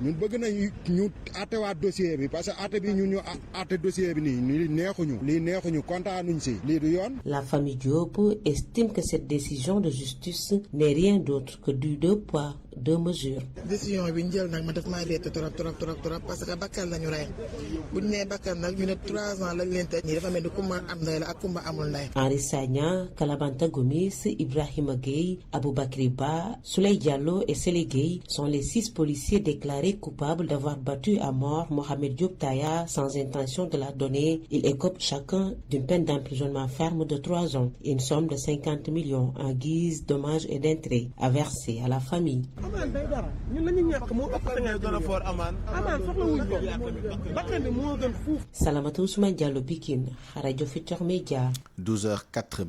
ñun bëgg nañ ñu àttewaat dossier bi parce que àtte bi ñun ñu àtte dossier bi nii lii neexuñu kontaanuñ si lii du yoon. La famille Diop estime que cette décision de justice n'est rien d'autre que du deux poids deux mesures. décision bi ñu jël nag ma def maa bett trop parce que bakkan lañu rey bu ñu nee bakkan nag ñu ne 3 ans lañ leen tëj ñi dafa mel ni kumba am ndey la ak kumba amul ndey. Henri Sagna, Kalabanta Gomis, Ibrahima Gueye, Aboubakri Ba, Souley Diallo et Sele Gueye sont les 6 policiers déclarés coupables d'avoir battu à mort Mohamed Diop Taya sans intention de la donner. Ils écopent chacun d'une peine d'emprisonnement ferme de 3 ans et une somme de 50 millions en guise dommages et d'intérêts à verser à la famille. Salamata Ousmane Diallo, Pikine, Radio Futurs Médias. 12h04.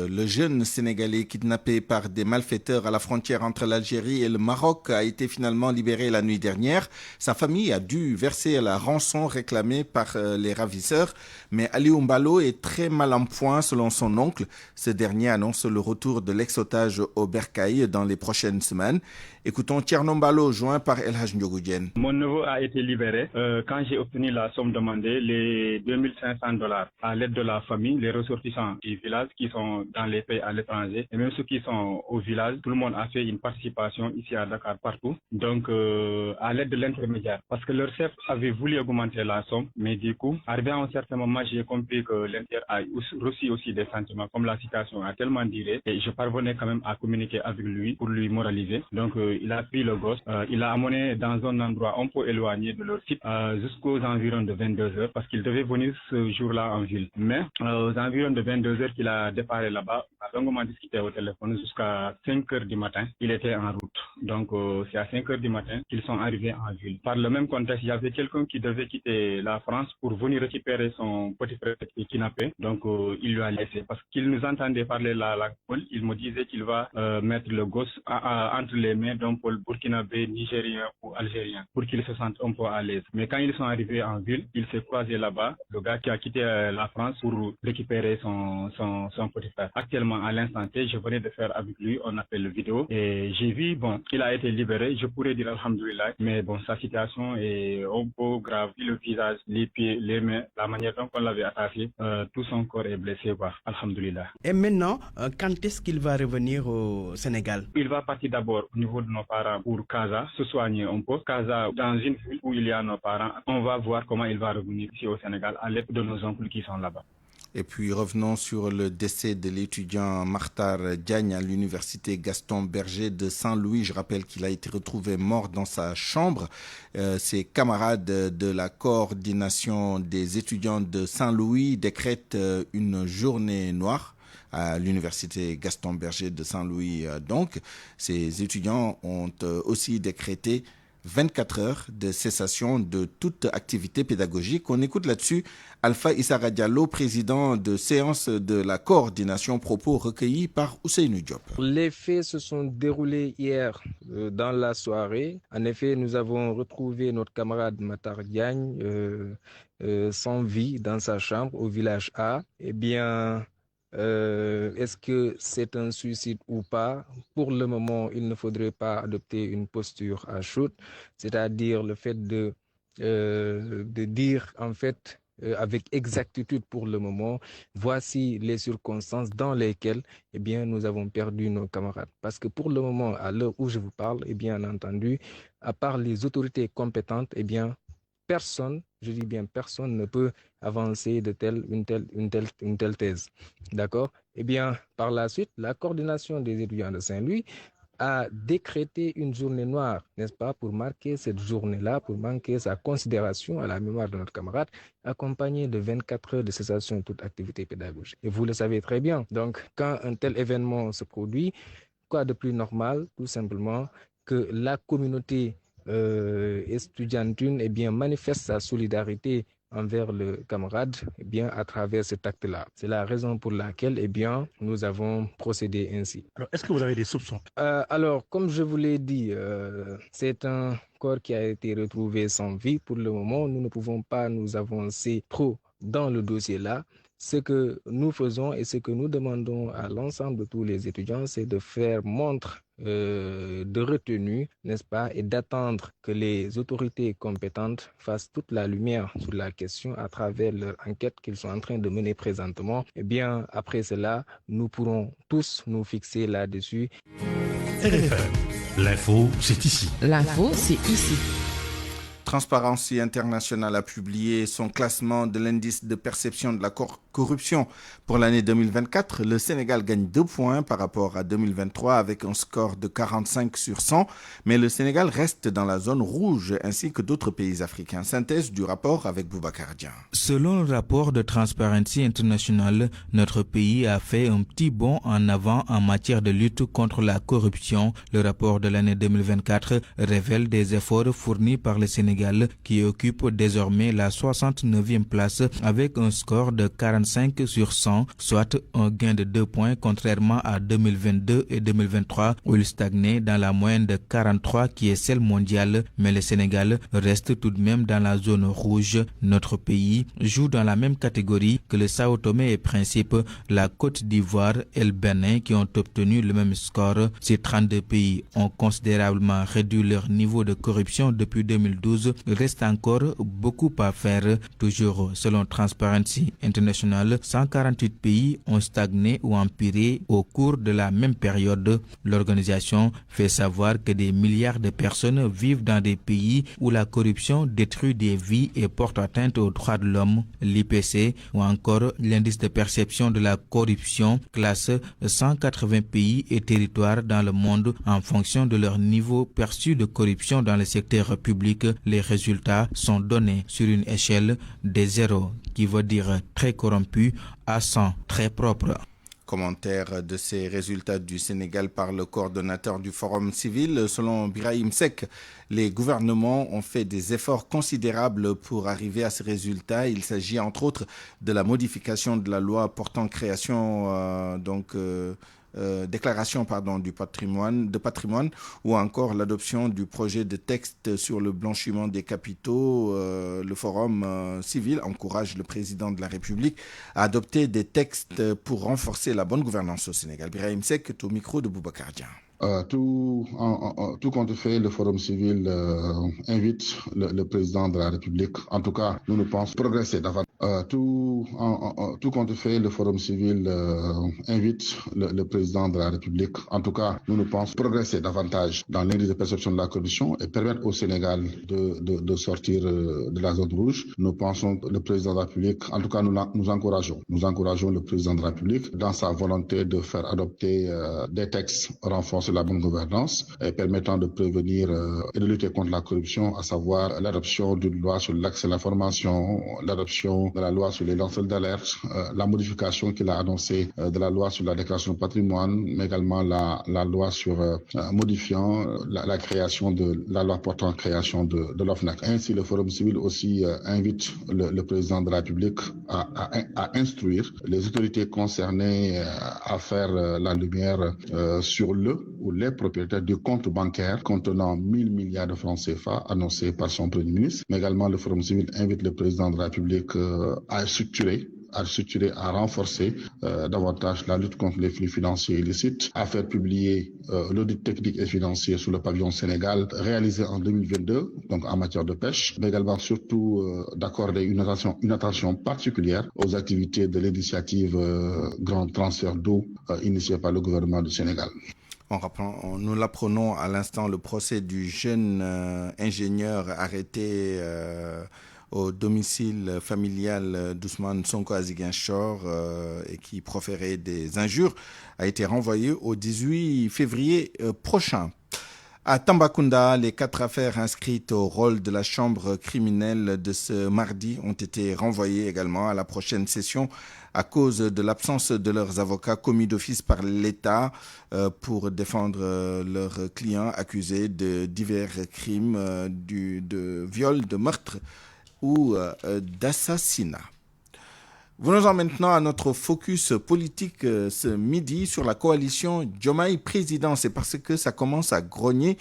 Le jeune Sénégalais kidnappé par des malfaiteurs à la frontière entre l'Algérie et le Maroc a été finalement libéré la nuit dernière. Sa famille a dû verser la rançon réclamée par les ravisseurs. Mais Aliou Mbalo est très mal en point selon son oncle. Ce dernier annonce le retour de l'ex-otage au Bercail dans les prochaines semaines. Écoutons Thierno Mbalo, joint par El Hadj Ndiogou Diène. Mon neveu a été libéré quand j'ai obtenu la somme demandée, les $2500, à l'aide de la famille, les ressortissants du village qui sont dans les pays à l'étranger, et même ceux qui sont au village. Tout le monde a fait une participation ici à Dakar, partout. Donc, à l'aide de l'intermédiaire. Parce que leur chef avait voulu augmenter la somme, mais du coup, arrivé à un certain moment, j'ai compris que l'intermédiaire a reçu aussi des sentiments, comme la situation a tellement duré, et je parvenais quand même à communiquer avec lui pour lui moraliser. Donc, il a pris le gosse, il l'a amené dans un endroit un peu éloigné de leur site jusqu'aux environs de 22h parce qu'il devait venir ce jour-là en ville. Mais aux environs de 22h qu'il a déparé là-bas, on a longuement discuté au téléphone jusqu'à 5h du matin. Il était en route. Donc c'est à 5h du matin qu'ils sont arrivés en ville. Par le même contexte, il y avait quelqu'un qui devait quitter la France pour venir récupérer son petit frère qui est kidnappé. Donc il lui a laissé parce qu'il nous entendait parler la langue. Il me disait qu'il va mettre le gosse entre les mains d'un pôle burkinabé, nigérien ou algérien pour qu'il se sente un peu à l'aise. Mais quand ils sont arrivés en ville, il s'est croisé là-bas, le gars qui a quitté la France pour récupérer son petit frère. Actuellement, à l'instant T, je venais de faire avec lui, on appelle le vidéo, et j'ai vu, bon, il a été libéré, je pourrais dire alhamdoulilah, mais bon, sa situation est un peu grave. Le visage, les pieds, les mains, la manière dont on l'avait attaché, tout son corps est blessé, alhamdoulilah. Et maintenant, quand est-ce qu'il va revenir au Sénégal? Il va partir d'abord au niveau de nos parents pour Casa, se soigner un peu. Casa, dans une ville où il y a nos parents, on va voir comment il va revenir ici au Sénégal à l'aide de nos oncles qui sont là-bas. Et puis revenons sur le décès de l'étudiant Martar Diagne à l'université Gaston Berger de Saint-Louis. Je rappelle qu'il a été retrouvé mort dans sa chambre. Ses camarades de la coordination des étudiants de Saint-Louis décrètent une journée noire à l'université Gaston Berger de Saint-Louis. Donc, ces étudiants ont aussi décrété 24 heures de cessation de toute activité pédagogique. On écoute là-dessus Alpha Issara Diallo, président de séance de la coordination, propos recueillis par Ousseynou Diop. Les faits se sont déroulés hier dans la soirée. En effet, nous avons retrouvé notre camarade Martar Diagne sans vie dans sa chambre au village A. Eh bien, est-ce que c'est un suicide ou pas? Pour le moment, il ne faudrait pas adopter une posture à chaud, c'est-à-dire le fait de dire en fait avec exactitude pour le moment, voici les circonstances dans lesquelles eh bien, nous avons perdu nos camarades. Parce que pour le moment, à l'heure où je vous parle, eh bien entendu, à part les autorités compétentes, eh bien, personne, je dis bien personne, ne peut avancer de une telle thèse. D'accord? Eh bien, par la suite, la coordination des étudiants de Saint-Louis a décrété une journée noire, n'est-ce pas, pour marquer cette journée-là, pour manquer sa considération à la mémoire de notre camarade, accompagnée de 24 heures de cessation de toute activité pédagogique. Et vous le savez très bien. Donc, quand un tel événement se produit, quoi de plus normal, tout simplement, que la communauté estudiantine eh bien, manifeste sa solidarité envers le camarade eh bien, à travers cet acte-là. C'est la raison pour laquelle eh bien, nous avons procédé ainsi. Alors, est-ce que vous avez des soupçons? Alors, comme je vous l'ai dit, c'est un corps qui a été retrouvé sans vie. Pour le moment, nous ne pouvons pas nous avancer trop dans le dossier-là. Ce que nous faisons et ce que nous demandons à l'ensemble de tous les étudiants, c'est de faire montre de retenue, n'est-ce pas, et d'attendre que les autorités compétentes fassent toute la lumière sur la question à travers leur enquête qu'ils sont en train de mener présentement. Eh bien, après cela, nous pourrons tous nous fixer là-dessus. RFM, l'info, c'est ici. L'info, c'est ici. Transparency International a publié son classement de l'indice de perception de la corruption pour l'année 2024. Le Sénégal gagne 2 points par rapport à 2023 avec un score de 45 sur 100, mais le Sénégal reste dans la zone rouge ainsi que d'autres pays africains. Synthèse du rapport avec Boubacar Dian. Selon le rapport de Transparency International, notre pays a fait un petit bond en avant en matière de lutte contre la corruption. Le rapport de l'année 2024 révèle des efforts fournis par le Sénégal qui occupe désormais la 69e place avec un score de 45 sur 100, soit un gain de 2 points contrairement à 2022 et 2023 où il stagnait dans la moyenne de 43 qui est celle mondiale, mais le Sénégal reste tout de même dans la zone rouge. Notre pays joue dans la même catégorie que le Sao Tomé et Principe, la Côte d'Ivoire et le Bénin qui ont obtenu le même score. Ces 32 pays ont considérablement réduit leur niveau de corruption depuis 2012. Reste encore beaucoup à faire. Toujours selon Transparency International, 148 pays ont stagné ou empiré au cours de la même période. L'organisation fait savoir que des milliards de personnes vivent dans des pays où la corruption détruit des vies et porte atteinte aux droits de l'homme. L'IPC ou encore l'indice de perception de la corruption classe 180 pays et territoires dans le monde en fonction de leur niveau perçu de corruption dans le secteur public. Les résultats sont donnés sur une échelle de 0, qui veut dire très corrompu, à 100, très propre. Commentaire de ces résultats du Sénégal par le coordonnateur du Forum civil. Selon Birahim Seck, les gouvernements ont fait des efforts considérables pour arriver à ces résultats. Il s'agit entre autres de la modification de la loi portant création déclaration du patrimoine ou encore l'adoption du projet de texte sur le blanchiment des capitaux. Le Forum civil encourage le président de la République à adopter des textes pour renforcer la bonne gouvernance au Sénégal. Birahim Seck est au micro de Boubacar Dian. Tout compte fait, le Forum civil invite le président de la République, en tout cas, nous pensons progresser davantage. Tout compte fait, le Forum civil invite le président de la République, en tout cas, nous pensons progresser davantage dans l'indice de perception de la corruption et permettre au Sénégal de sortir de la zone rouge. Nous pensons que le président de la République, en tout cas, nous encourageons le président de la République dans sa volonté de faire adopter des textes renforcés la bonne gouvernance et permettant de prévenir et de lutter contre la corruption, à savoir l'adoption d'une loi sur l'accès à l'information, l'adoption de la loi sur les lanceurs d'alerte, la modification qu'il a annoncée de la loi sur la déclaration de patrimoine, mais également la loi sur modifiant la création de la loi portant création de l'OFNAC. Ainsi, le Forum civil aussi invite le président de la République à instruire les autorités concernées à faire la lumière sur ou les propriétaires du compte bancaire contenant 1000 milliards de francs CFA annoncés par son Premier ministre. Mais également, le Forum civil invite le président de la République à structurer, à renforcer davantage la lutte contre les flux financiers illicites, à faire publier l'audit technique et financier sous le pavillon Sénégal réalisé en 2022, donc en matière de pêche, mais également surtout d'accorder une attention particulière aux activités de l'initiative Grand Transfert d'eau initiée par le gouvernement du Sénégal. Nous l'apprenons à l'instant, le procès du jeune ingénieur arrêté au domicile familial d'Ousmane Sonko à Ziguinchor et qui proférait des injures a été renvoyé au 18 février prochain. À Tambacounda, les 4 affaires inscrites au rôle de la chambre criminelle de ce mardi ont été renvoyées également à la prochaine session à cause de l'absence de leurs avocats commis d'office par l'État pour défendre leurs clients accusés de divers crimes, de viol, de meurtre ou d'assassinat. Venons-en maintenant à notre focus politique ce midi sur la coalition Diomaye Président. C'est parce que ça commence à grogner.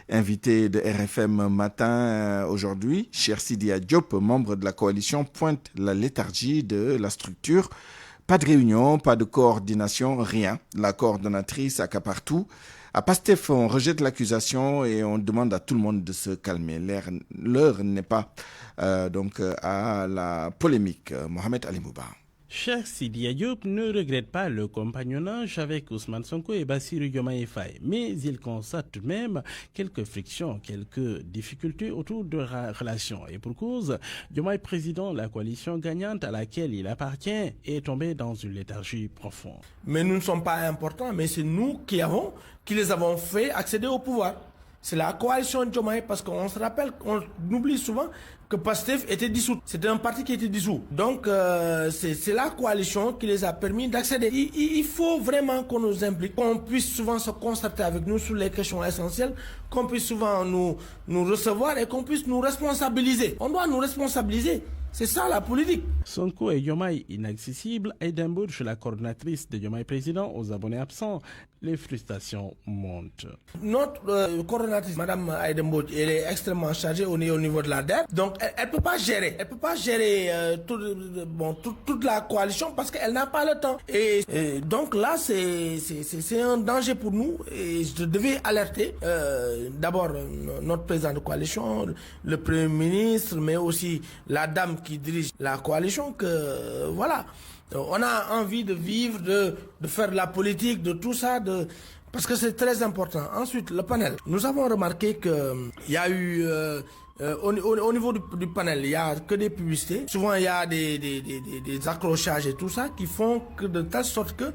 Invité de RFM matin aujourd'hui, Cheikh Sidia Diop, membre de la coalition, pointe la léthargie de la structure. Pas de réunion, pas de coordination, rien. La coordonnatrice accapare tout. À Pastef, on rejette l'accusation et on demande à tout le monde de se calmer. L'heure n'est pas à la polémique. Mohamed Ali Mouba. Cheikh Sidi Diop ne regrette pas le compagnonnage avec Ousmane Sonko et Bassirou Diomaye Faye, mais il constate tout de même quelques frictions, quelques difficultés autour de la relation. Et pour cause, Diomaye président, la coalition gagnante à laquelle il appartient, est tombé dans une léthargie profonde. Mais nous ne sommes pas importants, mais c'est nous qui les avons fait accéder au pouvoir. C'est la coalition Diomaye, parce qu'on se rappelle, on oublie souvent que Pastef était dissous. C'était un parti qui était dissous. Donc, c'est la coalition qui les a permis d'accéder. Il faut vraiment qu'on nous implique, qu'on puisse souvent se concerter avec nous sur les questions essentielles, qu'on puisse souvent nous recevoir et qu'on puisse nous responsabiliser. On doit nous responsabiliser. C'est ça la politique. Sonko et Diomaye inaccessibles, Aïda Mbodj, la coordinatrice de Diomaye président, aux abonnés absents, les frustrations montent. Notre coordinatrice, Madame Aïda Mbodj, elle est extrêmement chargée au niveau de la dette. Donc elle peut pas gérer. Elle peut pas gérer toute la coalition parce qu'elle n'a pas le temps. Et donc là, c'est un danger pour nous. Et je devais alerter d'abord notre président de coalition, le Premier ministre, mais aussi la dame qui dirige la coalition, que voilà, on a envie de vivre, de faire de la politique, de tout ça, parce que c'est très important. Ensuite, le panel. Nous avons remarqué qu'il y a eu au niveau du panel, il n'y a que des publicités. Souvent, il y a des accrochages et tout ça qui font que de telle sorte que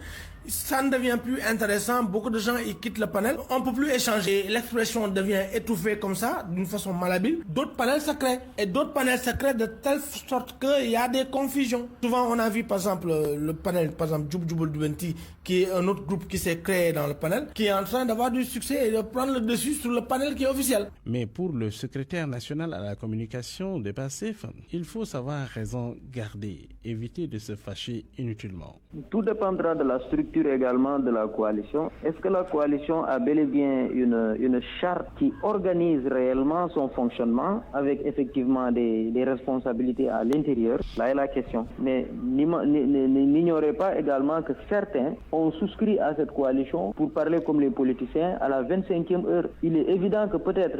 ça ne devient plus intéressant. Beaucoup de gens ils quittent le panel. On ne peut plus échanger. L'expression devient étouffée comme ça, d'une façon malhabile. D'autres panels se créent. Et d'autres panels se créent de telle sorte qu'il y a des confusions. Souvent, on a vu, par exemple, le panel, par exemple, Djoub Djoubol Dubenti, qui est un autre groupe qui s'est créé dans le panel, qui est en train d'avoir du succès et de prendre le dessus sur le panel qui est officiel. Mais pour le secrétaire national à la communication de Pastef, il faut savoir raison garder, éviter de se fâcher inutilement. Tout dépendra de la structure également de la coalition. Est-ce que la coalition a bel et bien une charte qui organise réellement son fonctionnement avec effectivement des responsabilités à l'intérieur? Là est la question. Mais n'ignorez pas également que certains ont souscrit à cette coalition pour parler comme les politiciens à la 25e heure. Il est évident que peut-être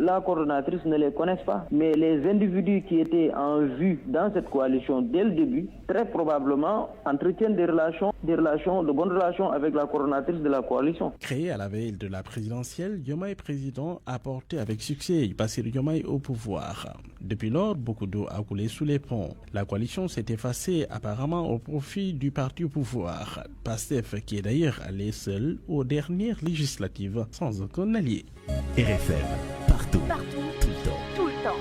la coordonnatrice ne les connaisse pas, mais les individus qui étaient en vue dans cette coalition dès le début, très probablement entretiennent de bonnes relations avec la coordonnatrice de la coalition. Créé à la veille de la présidentielle, Diomaye président a porté avec succès Bassirou Diomaye au pouvoir. Depuis lors, beaucoup d'eau a coulé sous les ponts. La coalition s'est effacée apparemment au profit du parti au pouvoir, Pastef, qui est d'ailleurs allé seul aux dernières législatives sans aucun allié. RFM, partout, tout le temps.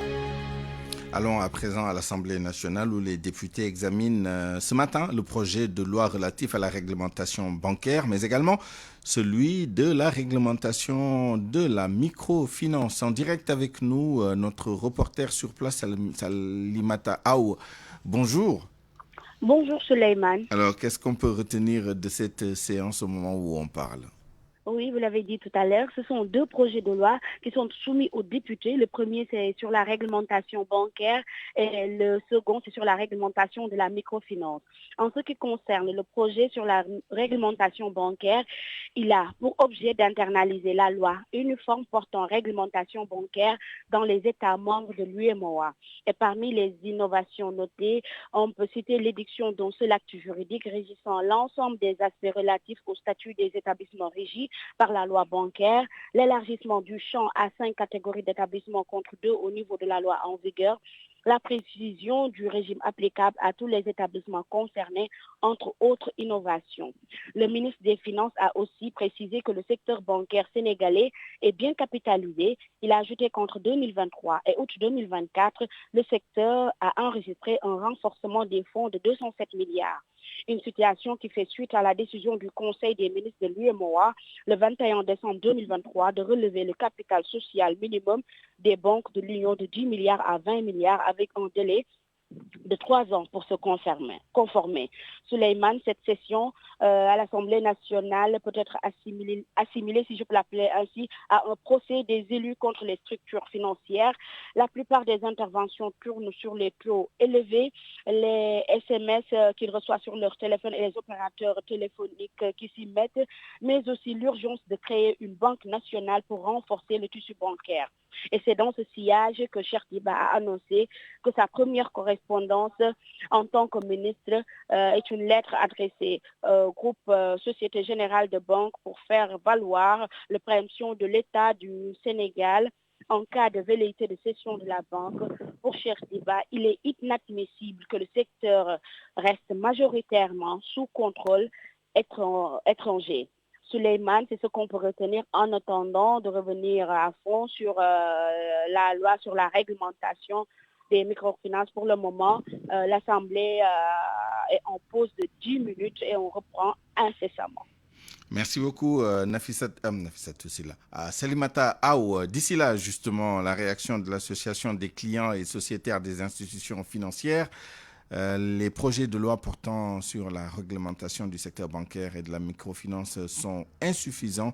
Allons à présent à l'Assemblée nationale où les députés examinent ce matin le projet de loi relatif à la réglementation bancaire, mais également celui de la réglementation de la microfinance. En direct avec nous, notre reporter sur place, Salimata Aou. Bonjour. Bonjour Souleymane. Alors, qu'est-ce qu'on peut retenir de cette séance au moment où on parle ? Oui, vous l'avez dit tout à l'heure, ce sont deux projets de loi qui sont soumis aux députés. Le premier, c'est sur la réglementation bancaire et le second, c'est sur la réglementation de la microfinance. En ce qui concerne le projet sur la réglementation bancaire, il a pour objet d'internaliser la loi uniforme portant réglementation bancaire dans les États membres de l'UEMOA. Et parmi les innovations notées, on peut citer l'édiction d'un seul acte juridique régissant l'ensemble des aspects relatifs au statut des établissements régis par la loi bancaire, l'élargissement du champ à 5 catégories d'établissements contre 2 au niveau de la loi en vigueur, la précision du régime applicable à tous les établissements concernés, entre autres innovations. Le ministre des Finances a aussi précisé que le secteur bancaire sénégalais est bien capitalisé. Il a ajouté qu'entre 2023 et août 2024, le secteur a enregistré un renforcement des fonds de 207 milliards. Une situation qui fait suite à la décision du Conseil des ministres de l'UEMOA le 21 décembre 2023 de relever le capital social minimum des banques de l'Union de 10 milliards à 20 milliards avec un délai de 3 ans pour se conformer. Souleymane, cette session à l'Assemblée nationale peut être assimilée, si je peux l'appeler ainsi, à un procès des élus contre les structures financières. La plupart des interventions tournent sur les taux élevés, les SMS qu'ils reçoivent sur leur téléphone et les opérateurs téléphoniques qui s'y mettent, mais aussi l'urgence de créer une banque nationale pour renforcer le tissu bancaire. Et c'est dans ce sillage que Cheikh Diba a annoncé que sa première correspondance en tant que ministre est une lettre adressée au groupe Société Générale de Banque pour faire valoir la préemption de l'État du Sénégal en cas de velléité de cession de la banque. Pour Cheikh Diba, il est inadmissible que le secteur reste majoritairement sous contrôle étranger. Souleymane, c'est ce qu'on peut retenir en attendant de revenir à fond sur la loi sur la réglementation des microfinances. Pour le moment, l'Assemblée est en pause de 10 minutes et on reprend incessamment. Merci beaucoup, Salimata Aou. D'ici là, justement, la réaction de l'Association des clients et sociétaires des institutions financières. Les projets de loi portant sur la réglementation du secteur bancaire et de la microfinance sont insuffisants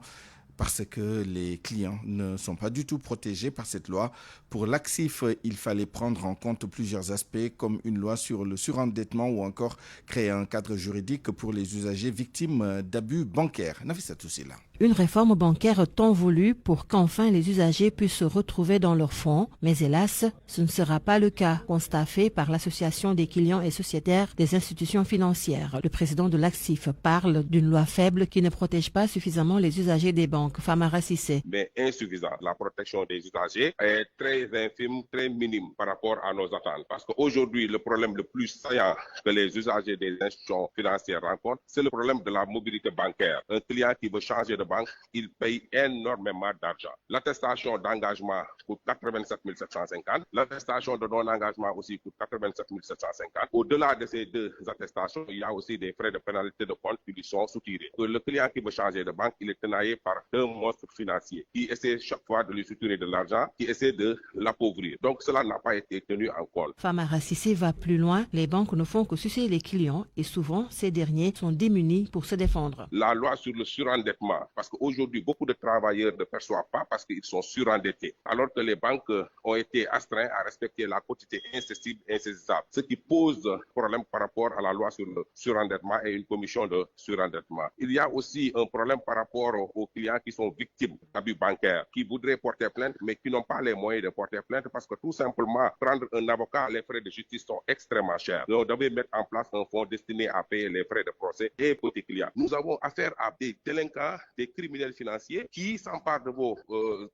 parce que les clients ne sont pas du tout protégés par cette loi. Pour l'ACSIF, il fallait prendre en compte plusieurs aspects comme une loi sur le surendettement ou encore créer un cadre juridique pour les usagers victimes d'abus bancaires. Nafissa Toussila. Une réforme bancaire tant voulue pour qu'enfin les usagers puissent se retrouver dans leurs fonds. Mais hélas, ce ne sera pas le cas, constat fait par l'Association des clients et sociétaires des institutions financières. Le président de l'ACSIF parle d'une loi faible qui ne protège pas suffisamment les usagers des banques. Famara Sissé. Mais insuffisant. La protection des usagers est très infime, très minime par rapport à nos attentes. Parce qu'aujourd'hui, le problème le plus saillant que les usagers des institutions financières rencontrent, c'est le problème de la mobilité bancaire. Un client qui veut changer de banque, il paye énormément d'argent. L'attestation d'engagement coûte 87 750. L'attestation de non-engagement aussi coûte 87 750. Au-delà de ces deux attestations, il y a aussi des frais de pénalité de compte qui lui sont soutirés. Le client qui veut changer de banque, il est tenaillé par deux monstres financiers qui essaient chaque fois de lui soutirer de l'argent, qui essaient de l'appauvrir. Donc cela n'a pas été tenu en compte. Famara Sissé va plus loin. Les banques ne font que sucer les clients et souvent ces derniers sont démunis pour se défendre. La loi sur le surendettement, parce qu'aujourd'hui, beaucoup de travailleurs ne perçoivent pas parce qu'ils sont surendettés, alors que les banques ont été astreints à respecter la quotité incessible et insaisissable, ce qui pose problème par rapport à la loi sur le surendettement et une commission de surendettement. Il y a aussi un problème par rapport aux clients qui sont victimes d'abus bancaires, qui voudraient porter plainte, mais qui n'ont pas les moyens de porter plainte parce que tout simplement, prendre un avocat, les frais de justice sont extrêmement chers. Donc, on devait mettre en place un fonds destiné à payer les frais de procès des petits clients. Nous avons affaire à des délinquants, des criminels financiers qui s'emparent de vos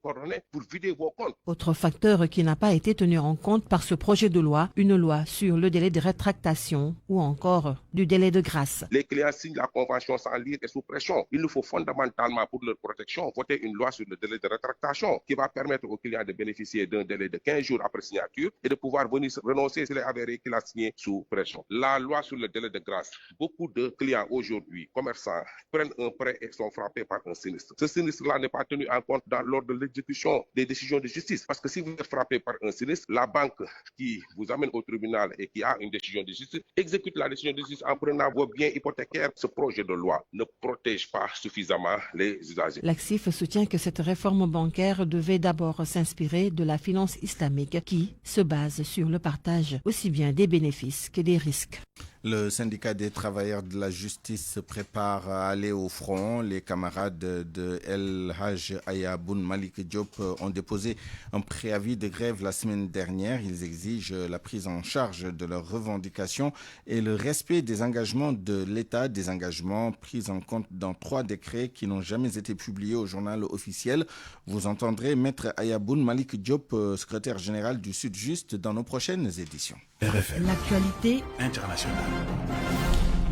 coordonnées pour vider vos comptes. Autre facteur qui n'a pas été tenu en compte par ce projet de loi, une loi sur le délai de rétractation ou encore du délai de grâce. Les clients signent la convention sans lire et sous pression. Il nous faut fondamentalement pour leur protection voter une loi sur le délai de rétractation qui va permettre aux clients de bénéficier d'un délai de 15 jours après signature et de pouvoir venir renoncer s'il est avéré qu'il a signé sous pression. La loi sur le délai de grâce. Beaucoup de clients aujourd'hui, commerçants, prennent un prêt et sont frappés par un sinistre. Ce sinistre-là n'est pas tenu en compte lors de l'exécution des décisions de justice. Parce que si vous êtes frappé par un sinistre, la banque qui vous amène au tribunal et qui a une décision de justice exécute la décision de justice en prenant vos biens hypothécaires. Ce projet de loi ne protège pas suffisamment les usagers. L'ACSIF soutient que cette réforme bancaire devait d'abord s'inspirer de la finance islamique qui se base sur le partage aussi bien des bénéfices que des risques. Le syndicat des travailleurs de la justice se prépare à aller au front. Les camarades de El Haj Ayaboun Malik Diop ont déposé un préavis de grève la semaine dernière. Ils exigent la prise en charge de leurs revendications et le respect des engagements de l'État, des engagements pris en compte dans 3 décrets qui n'ont jamais été publiés au journal officiel. Vous entendrez Maître Ayaboun Malik Diop, secrétaire général du Sud Juste, dans nos prochaines éditions. RFM. L'actualité internationale.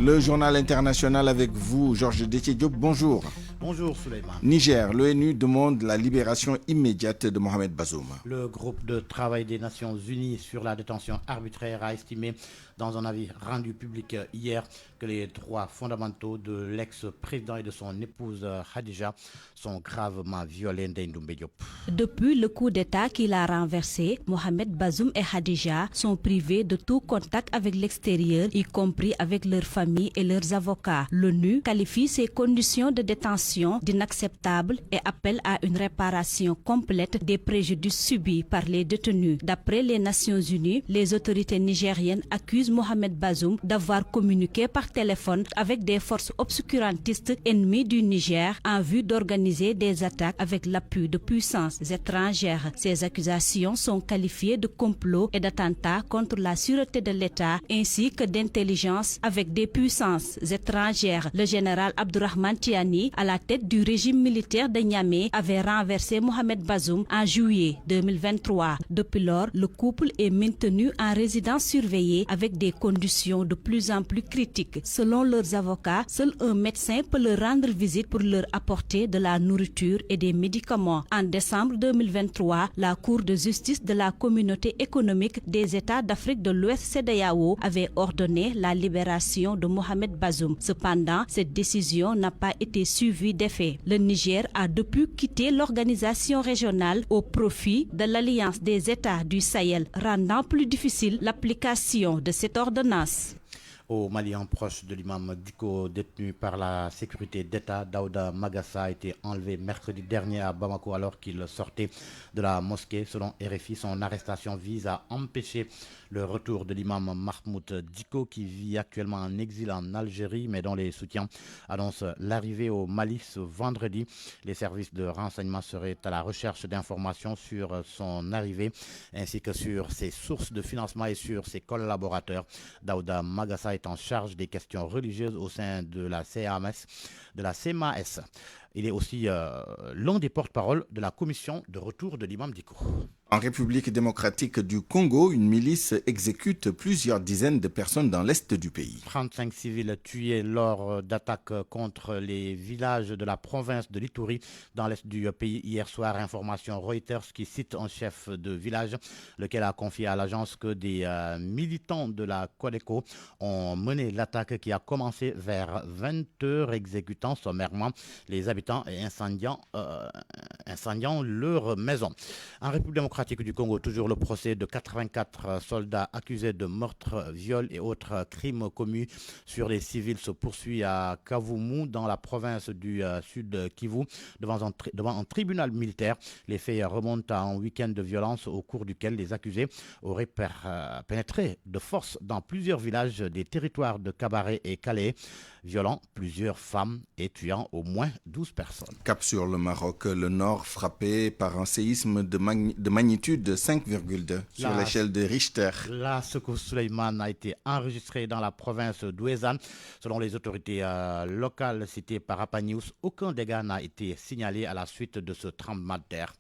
Le journal international avec vous, Georges Détié Diop, bonjour. Bonjour Souleymane. Niger, l'ONU demande la libération immédiate de Mohamed Bazoum. Le groupe de travail des Nations Unies sur la détention arbitraire a estimé dans un avis rendu public hier que les droits fondamentaux de l'ex-président et de son épouse Khadija sont gravement violés d'Ndoumbe Diop. Depuis le coup d'État qu'il a renversé, Mohamed Bazoum et Khadija sont privés de tout contact avec l'extérieur, y compris avec leurs familles et leurs avocats. L'ONU qualifie ces conditions de détention d'inacceptables et appelle à une réparation complète des préjudices subis par les détenus. D'après les Nations Unies, les autorités nigériennes accusent Mohamed Bazoum d'avoir communiqué par téléphone avec des forces obscurantistes ennemies du Niger en vue d'organiser des attaques avec l'appui de puissances étrangères. Ces accusations sont qualifiées de complot et d'attentats contre la sûreté de l'État ainsi que d'intelligence avec des puissances étrangères. Le général Abdourahmane Tiani, à la tête du régime militaire de Niamey, avait renversé Mohamed Bazoum en juillet 2023. Depuis lors, le couple est maintenu en résidence surveillée avec des conditions de plus en plus critiques. Selon leurs avocats, seul un médecin peut leur rendre visite pour leur apporter de la nourriture et des médicaments. En décembre 2023, la Cour de justice de la Communauté économique des États d'Afrique de l'Ouest CEDEAO avait ordonné la libération de Mohamed Bazoum. Cependant, cette décision n'a pas été suivie d'effet. Le Niger a depuis quitté l'organisation régionale au profit de l'Alliance des États du Sahel, rendant plus difficile l'application de cette ordonnance. Au Mali, un proche de l'imam Diko détenu par la sécurité d'État, Daouda Magassa, a été enlevé mercredi dernier à Bamako alors qu'il sortait de la mosquée. Selon RFI, son arrestation vise à empêcher le retour de l'imam Mahmoud Diko qui vit actuellement en exil en Algérie mais dont les soutiens annoncent l'arrivée au Mali ce vendredi. Les services de renseignement seraient à la recherche d'informations sur son arrivée ainsi que sur ses sources de financement et sur ses collaborateurs. Daouda Magassa est en charge des questions religieuses au sein de la CMAS. Il est aussi l'un des porte-parole de la commission de retour de l'imam Diko. En République démocratique du Congo, une milice exécute plusieurs dizaines de personnes dans l'est du pays. 35 civils tués lors d'attaques contre les villages de la province de l'Ituri dans l'est du pays hier soir. Information Reuters qui cite un chef de village, lequel a confié à l'agence que des militants de la Codeco ont mené l'attaque qui a commencé vers 20h, exécutant sommairement les habitants et incendiant leur maison. En République démocratique du Congo, toujours le procès de 84 soldats accusés de meurtre, viol et autres crimes commis sur les civils se poursuit à Kavumu dans la province du Sud Kivu devant un tribunal militaire. Les faits remontent à un week-end de violence au cours duquel les accusés auraient pénétré de force dans plusieurs villages des territoires de Kabaré et Calais, violant plusieurs femmes et tuant au moins 12 personnes. Cap sur le Maroc, le nord frappé par un séisme de magnitude 5,2 sur l'échelle de Richter. La secousse Souleymane a été enregistrée dans la province d'Ouezane. Selon les autorités locales citées par Apa News, aucun dégât n'a été signalé à la suite de ce tremblement de terre.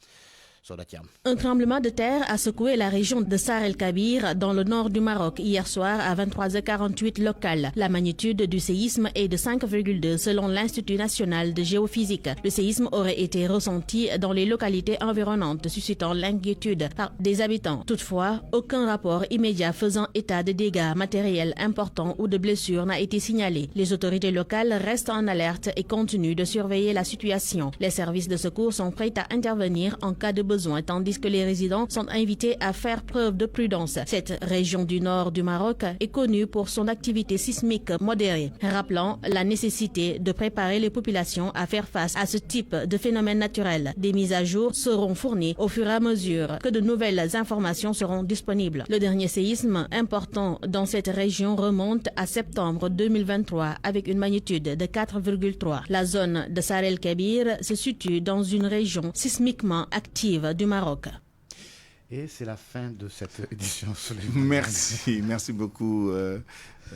Un tremblement de terre a secoué la région de Sar el-Kabir dans le nord du Maroc hier soir à 23h48 local. La magnitude du séisme est de 5,2 selon l'Institut national de géophysique. Le séisme aurait été ressenti dans les localités environnantes, suscitant l'inquiétude par des habitants. Toutefois, aucun rapport immédiat faisant état de dégâts matériels importants ou de blessures n'a été signalé. Les autorités locales restent en alerte et continuent de surveiller la situation. Les services de secours sont prêts à intervenir en cas de besoin, tandis que les résidents sont invités à faire preuve de prudence. Cette région du nord du Maroc est connue pour son activité sismique modérée, rappelant la nécessité de préparer les populations à faire face à ce type de phénomène naturel. Des mises à jour seront fournies au fur et à mesure que de nouvelles informations seront disponibles. Le dernier séisme important dans cette région remonte à septembre 2023 avec une magnitude de 4,3. La zone de Sar el-Kabir se situe dans une région sismiquement active du Maroc. Et c'est la fin de cette édition. Merci beaucoup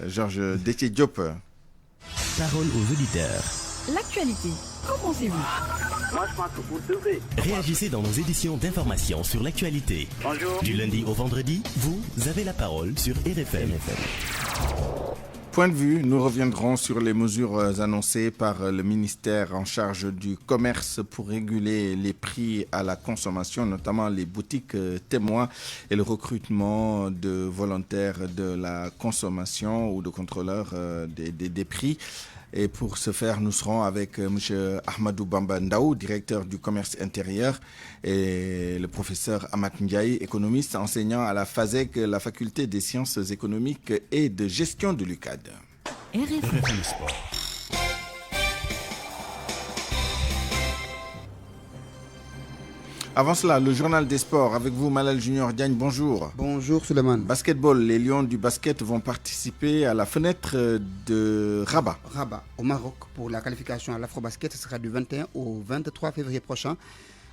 Georges Détié Diop. Parole aux auditeurs. L'actualité, qu'en pensez-vous? Moi, je pense que vous devez. Réagissez dans nos éditions d'information sur l'actualité. Bonjour. Du lundi au vendredi, vous avez la parole sur RFM. Point de vue, nous reviendrons sur les mesures annoncées par le ministère en charge du commerce pour réguler les prix à la consommation, notamment les boutiques témoins et le recrutement de volontaires de la consommation ou de contrôleurs des prix. Et pour ce faire, nous serons avec M. Ahmadou Bamba Ndaou, directeur du commerce intérieur, et le professeur Amat Ndiaye, économiste enseignant à la FASEG, la faculté des sciences économiques et de gestion de l'UCAD. RFM Sport. Avant cela, le journal des sports avec vous, Malal Junior Diagne, bonjour. Bonjour Suleiman. Basketball, les Lions du basket vont participer à la fenêtre de Rabat. Rabat, au Maroc, pour la qualification à l'Afrobasket, ce sera du 21 au 23 février prochain.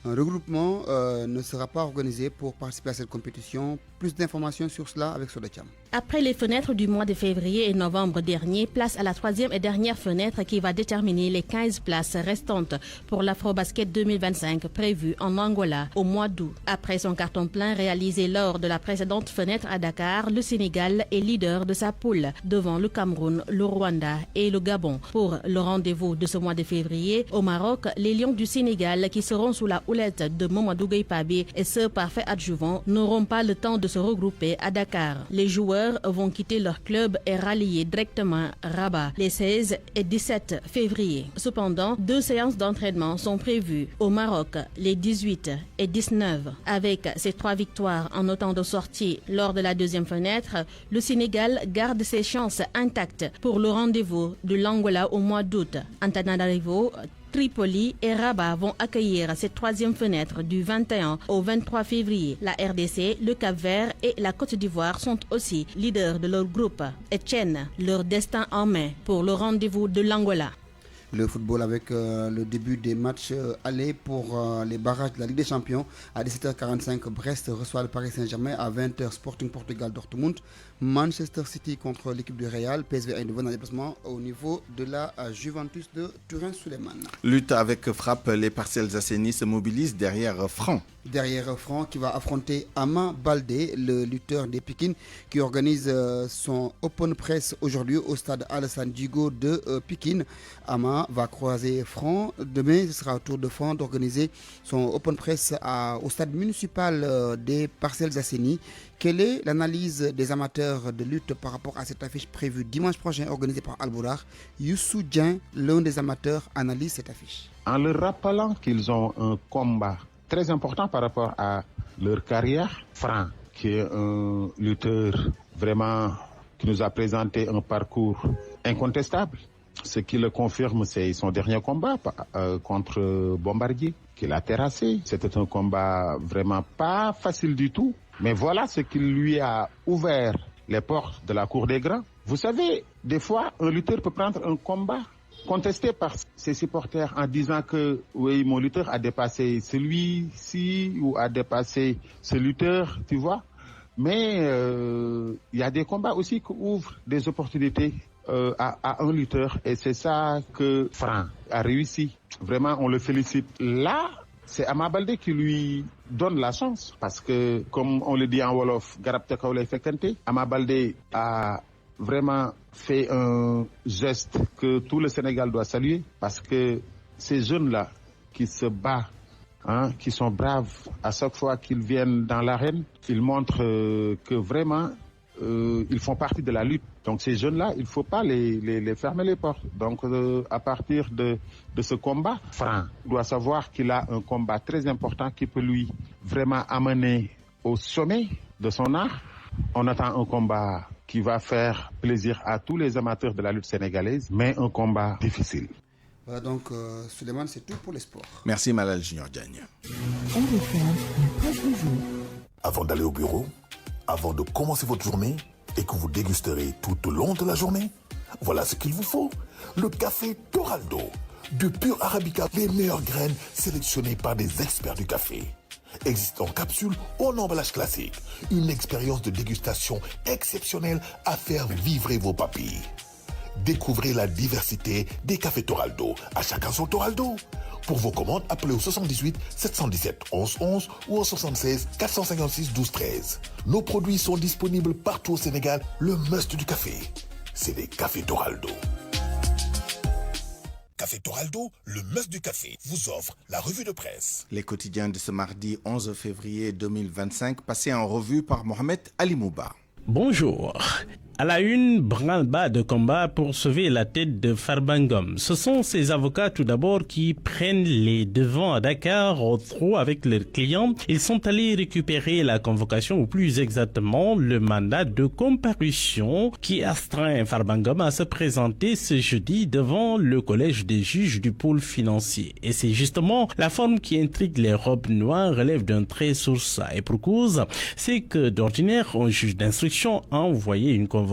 Un regroupement ne sera pas organisé pour participer à cette compétition. Plus d'informations sur cela avec Sodetiam. Après les fenêtres du mois de février et novembre dernier, place à la troisième et dernière fenêtre qui va déterminer les 15 places restantes pour l'Afrobasket 2025 prévue en Angola au mois d'août. Après son carton plein réalisé lors de la précédente fenêtre à Dakar, le Sénégal est leader de sa poule devant le Cameroun, le Rwanda et le Gabon. Pour le rendez-vous de ce mois de février, au Maroc, les Lions du Sénégal qui seront sous la houlette de Mamadou Gueye Pabé et ce parfait adjuvant n'auront pas le temps de se regrouper à Dakar. Les joueurs vont quitter leur club et rallier directement Rabat les 16 et 17 février. Cependant, 2 séances d'entraînement sont prévues au Maroc les 18 et 19. Avec ces 3 victoires en autant de sorties lors de la deuxième fenêtre, le Sénégal garde ses chances intactes pour le rendez-vous de l'Angola au mois d'août. Antananarivo, Tripoli et Rabat vont accueillir cette troisième fenêtre du 21 au 23 février. La RDC, le Cap-Vert et la Côte d'Ivoire sont aussi leaders de leur groupe et tiennent leur destin en main pour le rendez-vous de l'Angola. Le football avec le début des matchs allés pour les barrages de la Ligue des Champions. À 17h45, Brest reçoit le Paris Saint-Germain. À 20h, Sporting Portugal Dortmund. Manchester City contre l'équipe du Real. PSV Eindhoven en déplacement au niveau de la Juventus de Turin-Suleiman. Lutte avec frappe, les Parcelles Assainies se mobilisent derrière Franc. Derrière Franc qui va affronter Ama Baldé, le lutteur des Pikine, qui organise son open press aujourd'hui au stade Alassane Djigo de Pikine. Ama va croiser Franc. Demain, ce sera au tour de Franc d'organiser son open press au stade municipal des Parcelles Assainies. Quelle est l'analyse des amateurs de lutte par rapport à cette affiche prévue dimanche prochain organisée par Albourar? Youssou Dien, l'un des amateurs, analyse cette affiche. En leur rappelant qu'ils ont un combat très important par rapport à leur carrière, Franc, qui est un lutteur vraiment qui nous a présenté un parcours incontestable. Ce qui le confirme, c'est son dernier combat contre Bombardier, qu'il a terrassé. C'était un combat vraiment pas facile du tout. Mais voilà ce qui lui a ouvert les portes de la cour des grands. Vous savez, des fois, un lutteur peut prendre un combat contesté par ses supporters en disant que oui, mon lutteur a dépassé celui-ci ou a dépassé ce lutteur, tu vois. Mais il y a des combats aussi qui ouvrent des opportunités à un lutteur et c'est ça que Franc a réussi. Vraiment, on le félicite. Là, c'est Ama Baldé qui lui donne la chance parce que, comme on le dit en Wolof, Garab Tekaw lay fekkante, Ama Baldé a vraiment fait un geste que tout le Sénégal doit saluer parce que ces jeunes-là qui se battent, qui sont braves à chaque fois qu'ils viennent dans l'arène, ils montrent que vraiment ils font partie de la lutte. Donc ces jeunes-là, il ne faut pas les fermer les portes. Donc à partir de ce combat, Franc doit savoir qu'il a un combat très important qui peut lui vraiment amener au sommet de son art. On attend un combat qui va faire plaisir à tous les amateurs de la lutte sénégalaise, mais un combat difficile. Voilà donc, Suleiman, c'est tout pour les sports. Merci Malal Junior Diagne. Avant d'aller au bureau, avant de commencer votre journée et que vous dégusterez tout au long de la journée, voilà ce qu'il vous faut. Le café Toraldo, du pur Arabica, les meilleures graines sélectionnées par des experts du café. Existe en capsule ou en emballage classique. Une expérience de dégustation exceptionnelle à faire vibrer vos papilles. Découvrez la diversité des cafés Toraldo. À chacun son Toraldo. Pour vos commandes, appelez au 78 717 11 11 ou au 76 456 12 13. Nos produits sont disponibles partout au Sénégal, le must du café. c'est des cafés Toraldo. Café Toraldo, le must du café, vous offre la revue de presse. Les quotidiens de ce mardi 11 février 2025, passés en revue par Mohamed Ali Mouba. Bonjour. À la une, branle-bas de combat pour sauver la tête de Farbangom. Ce sont ces avocats tout d'abord qui prennent les devants à Dakar au trot avec leurs clients. Ils sont allés récupérer la convocation, ou plus exactement le mandat de comparution qui astreint Farbangom à se présenter ce jeudi devant le collège des juges du pôle financier. Et c'est justement la forme qui intrigue les robes noires, relève d'un trait source. Et pour cause, c'est que d'ordinaire, un juge d'instruction a envoyé une convocation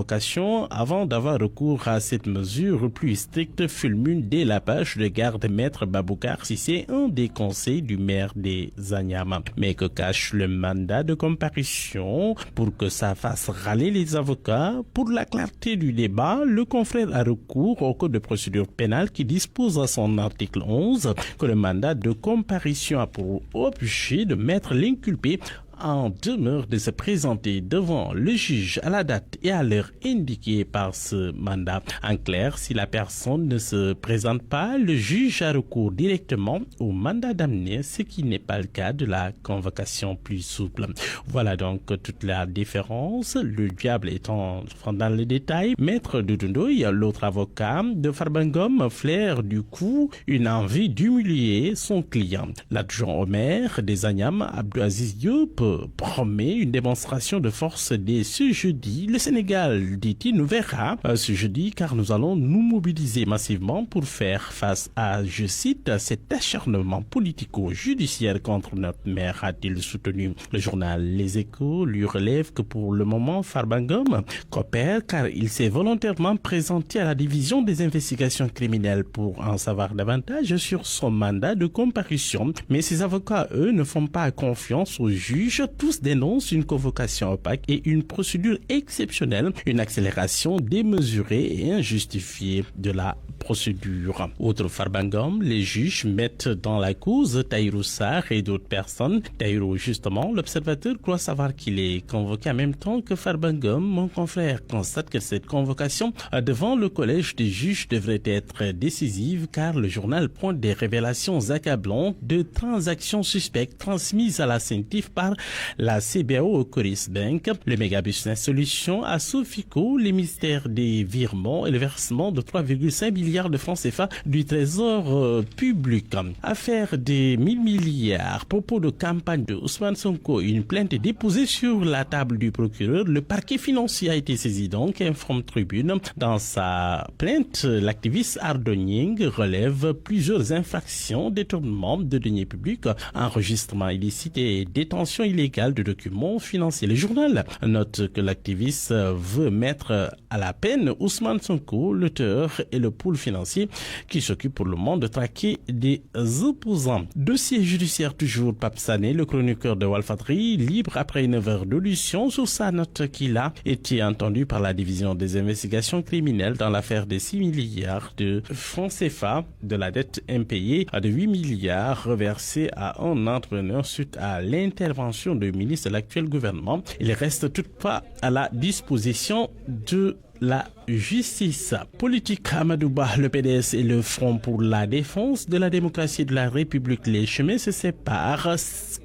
avant d'avoir recours à cette mesure plus stricte, fulmine dès la page de garde maître Baboucar Sissé, un des conseils du maire des Anyama. Mais que cache le mandat de comparution pour que ça fasse râler les avocats? Pour la clarté du débat, le confrère a recours au code de procédure pénale qui dispose à son article 11 que le mandat de comparution a pour objet de mettre l'inculpé en demeure de se présenter devant le juge à la date et à l'heure indiquée par ce mandat. En clair, si la personne ne se présente pas, le juge a recours directement au mandat d'amener, ce qui n'est pas le cas de la convocation plus souple. Voilà donc toute la différence. Le diable étant dans les détails, Maître Doudoudoy, l'autre avocat de Farbangom, flaire du coup une envie d'humilier son client. L'adjoint au maire des Anyam, Abdouaziz Diop, promet une démonstration de force dès ce jeudi. Le Sénégal, dit-il, nous verra ce jeudi car nous allons nous mobiliser massivement pour faire face à, je cite, cet acharnement politico-judiciaire contre notre maire, a-t-il soutenu. Le journal Les Échos lui relève que pour le moment, Farbangom coopère car il s'est volontairement présenté à la division des investigations criminelles pour en savoir davantage sur son mandat de comparution. Mais ses avocats, eux, ne font pas confiance aux juges. Tous dénoncent une convocation opaque et une procédure exceptionnelle, une accélération démesurée et injustifiée de la procédure. Outre Farbangom, les juges mettent dans la cause Tahirou Sarr et d'autres personnes. Tahirou, justement, l'observateur croit savoir qu'il est convoqué en même temps que Farbangom. Mon confrère constate que cette convocation devant le collège des juges devrait être décisive car le journal pointe des révélations accablantes de transactions suspectes transmises à la CENTIF par la CBAO au Coris Bank, le Mega Business Solutions à Sofico, les mystères des virements et le versement de 3,5 milliards de francs CFA du trésor public. Affaire des 1000 milliards, propos de campagne de Ousmane Sonko, une plainte est déposée sur la table du procureur. Le parquet financier a été saisi donc, informe Tribune. Dans sa plainte, l'activiste Ardonying relève plusieurs infractions, détournement de deniers publics, enregistrement illicite et détention illégale de documents financiers. Le journal note que l'activiste veut mettre à la peine Ousmane Sonko, l'auteur et le pôle financier qui s'occupe pour le moment de traquer des opposants. Dossier judiciaire toujours, Pape Sané, le chroniqueur de Walfadri, libre après 9 heures d'audition sur sa note qu'il a été entendu par la division des investigations criminelles dans l'affaire des 6 milliards de francs CFA de la dette impayée de 8 milliards reversés à un entrepreneur suite à l'intervention du ministre de l'actuel gouvernement. Il reste toutefois à la disposition de la justice. Politique, Amadouba, le PDS et le Front pour la défense de la démocratie et de la République, les chemins se séparent.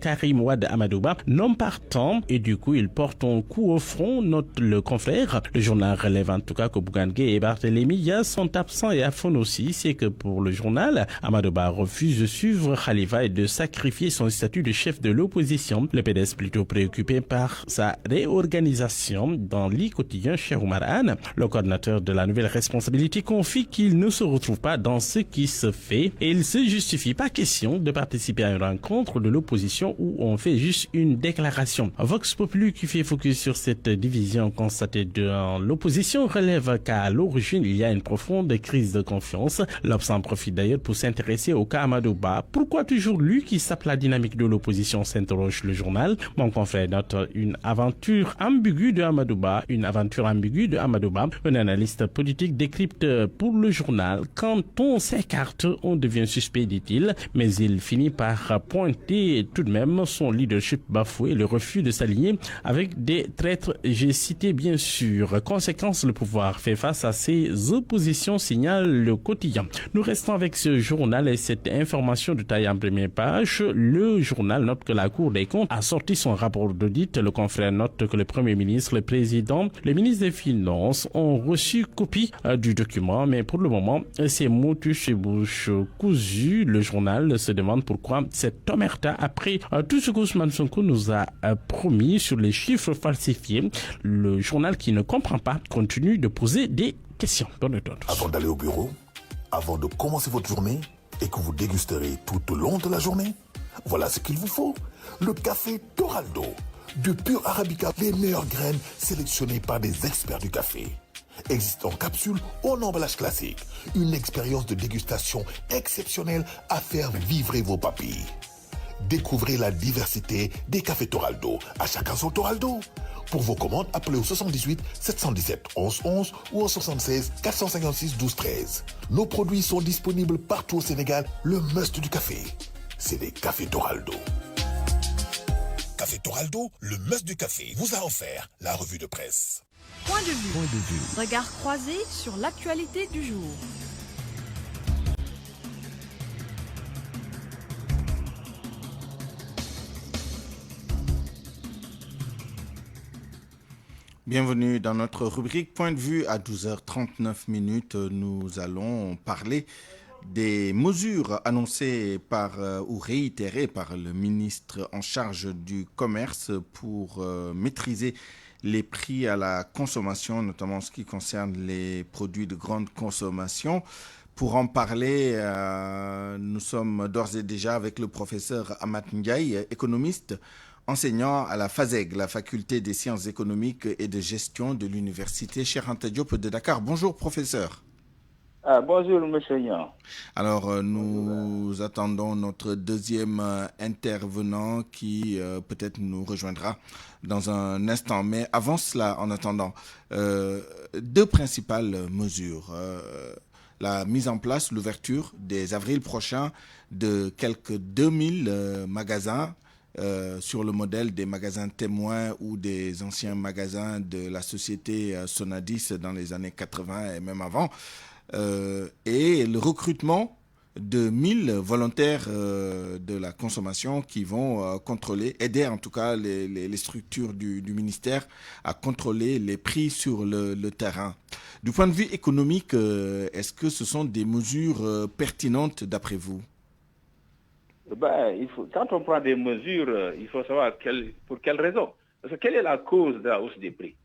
Karim Wade Amadouba, non partant, et du coup il porte un coup au front, note le confrère. Le journal relève en tout cas que Bougane Gueye et Barthélémy Dias sont absents et affont aussi. C'est que pour le journal, Amadouba refuse de suivre Khalifa et de sacrifier son statut de chef de l'opposition. Le PDS plutôt préoccupé par sa réorganisation. Dans l'e-quotidien, Cheikh Oumar Anne, le coordinateur de la nouvelle responsabilité, confie qu'il ne se retrouve pas dans ce qui se fait et il se justifie. Pas question de participer à une rencontre de l'opposition où on fait juste une déclaration. Vox Populi, qui fait focus sur cette division constatée dans l'opposition, relève qu'à l'origine il y a une profonde crise de confiance. L'Obs en profite d'ailleurs pour s'intéresser au cas Amadouba. Pourquoi toujours lui qui sape la dynamique de l'opposition, s'interroge le journal. Mon confrère note une aventure ambiguë de Amadouba Amadouba, un analyste politique, décrypte pour le journal: quand on s'écarte, on devient suspect, dit-il, mais il finit par pointer tout de même son leadership bafoué, le refus de s'aligner avec des traîtres, j'ai cité bien sûr. Conséquence, le pouvoir fait face à ses oppositions, signale le quotidien. Nous restons avec ce journal et cette information de taille en première page. Le journal note que la Cour des comptes a sorti son rapport d'audit. Le confrère note que le Premier ministre, le Président, le ministre des Finances ont reçu copie du document, mais pour le moment, c'est mot touche et bouche cousue. Le journal se demande pourquoi cette omerta, après tout ce qu'Ousmane Sonko nous a promis sur les chiffres falsifiés. Le journal qui ne comprend pas continue de poser des questions. Avant d'aller au bureau, avant de commencer votre journée et que vous dégusterez tout au long de la journée, voilà ce qu'il vous faut. Le café Toraldo, de pur Arabica, les meilleures graines sélectionnées par des experts du café. Existe en capsule ou en emballage classique. Une expérience de dégustation exceptionnelle à faire vibrer vos papilles. Découvrez la diversité des cafés Toraldo. À chacun son Toraldo. Pour vos commandes, appelez au 78 717 11 11 ou au 76 456 12 13. Nos produits sont disponibles partout au Sénégal. Le must du café, c'est les cafés Toraldo. Café Toraldo, le must du café, vous a offert la revue de presse. Point de vue. Regard croisé sur l'actualité du jour. Bienvenue dans notre rubrique Point de vue. À 12h39, nous allons parler des mesures annoncées ou réitérées par le ministre en charge du commerce pour maîtriser les prix à la consommation, notamment en ce qui concerne les produits de grande consommation. Pour en parler, nous sommes d'ores et déjà avec le professeur Amat Ndiaye, économiste, enseignant à la FASEG, la Faculté des sciences économiques et de gestion de l'Université Cheikh Anta Diop de Dakar. Bonjour, professeur. Bonjour, monsieur Yan. Alors, nous attendons notre deuxième intervenant qui peut-être nous rejoindra dans un instant. Mais avant cela, en attendant, deux principales mesures. La mise en place, l'ouverture dès avril prochain de quelques 2000 magasins sur le modèle des magasins témoins ou des anciens magasins de la société Sonadis dans les années 80 et même avant. Et le recrutement de 1000 volontaires de la consommation qui vont aider en tout cas les structures du ministère à contrôler les prix sur le terrain. Du point de vue économique, est-ce que ce sont des mesures pertinentes d'après vous ? Quand on prend des mesures, il faut savoir pour quelle raison. Parce que quelle est la cause de la hausse des prix ?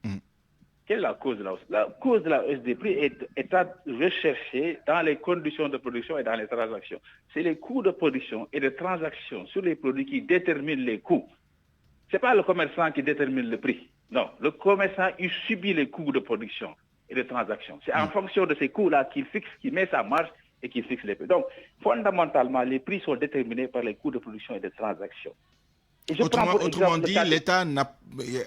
Quelle est la cause de la hausse ? La cause de la hausse des prix est à rechercher dans les conditions de production et dans les transactions. C'est les coûts de production et de transaction sur les produits qui déterminent les coûts. Ce n'est pas le commerçant qui détermine le prix. Non, le commerçant, il subit les coûts de production et de transaction. C'est en fonction de ces coûts-là qu'il met sa marge et qui fixe les prix. Donc, fondamentalement, les prix sont déterminés par les coûts de production et de transaction. Autrement dit, l'État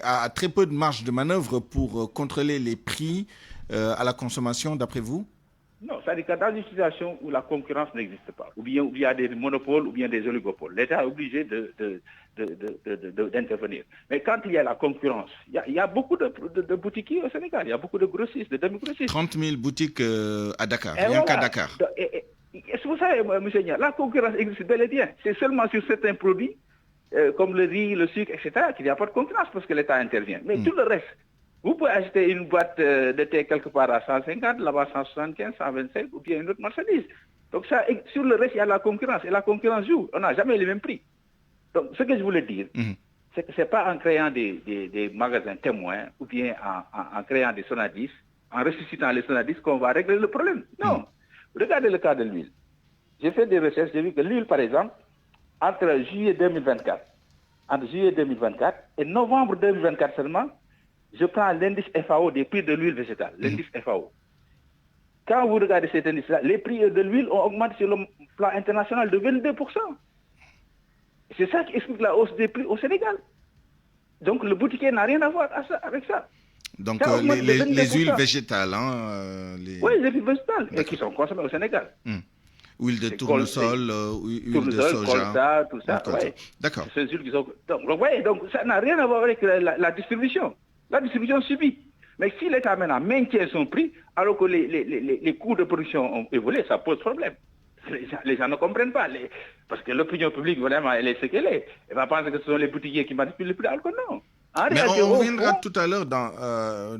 a très peu de marge de manœuvre pour contrôler les prix à la consommation, d'après vous ? Non, c'est-à-dire que dans une situation où la concurrence n'existe pas, ou bien où il y a des monopoles ou bien des oligopoles, l'État est obligé d'intervenir. Mais quand il y a la concurrence, il y a beaucoup de boutiquiers au Sénégal, il y a beaucoup de grossistes, de demi-grossistes. 30 000 boutiques à Dakar, rien qu'à Dakar. Vous savez, monsieur Nia, la concurrence existe bel et bien. C'est seulement sur certains produits, comme le riz, le sucre, etc., qu'il n'y a pas de concurrence parce que l'État intervient. Mais tout le reste, vous pouvez acheter une boîte de thé quelque part à 150, là-bas 175, 125, ou bien une autre marchandise. Donc ça, sur le reste, il y a la concurrence. Et la concurrence joue. On n'a jamais les mêmes prix. Donc ce que je voulais dire, c'est que ce n'est pas en créant des magasins témoins, ou bien en créant des Sonadis, en ressuscitant les Sonadis qu'on va régler le problème. Non. Regardez le cas de l'huile. J'ai fait des recherches, j'ai vu que l'huile, par exemple, entre juillet 2024 et novembre 2024 seulement, je prends l'indice FAO des prix de l'huile végétale, l'indice FAO. Quand vous regardez cet indice-là, les prix de l'huile ont augmenté sur le plan international de 22%. C'est ça qui explique la hausse des prix au Sénégal. Donc le boutiquier n'a rien à voir avec ça. Donc Ça augmente de les 22%. huiles végétales, Oui, les huiles végétales, et qui sont consommées au Sénégal. Huile de C'est tournesol, huile de soja. colza, tout ça. Ouais. D'accord. Ces huiles qui sont... donc, ça n'a rien à voir avec la distribution. La distribution subit. Mais si l'État maintenant maintient son prix, alors que les coûts de production ont évolué, ça pose problème. Les gens ne comprennent pas. Parce que l'opinion publique, vraiment, elle est ce qu'elle est. Elle va penser que ce sont les boutiquiers qui manipulent le prix, alors que non. Mais on reviendra tout à l'heure,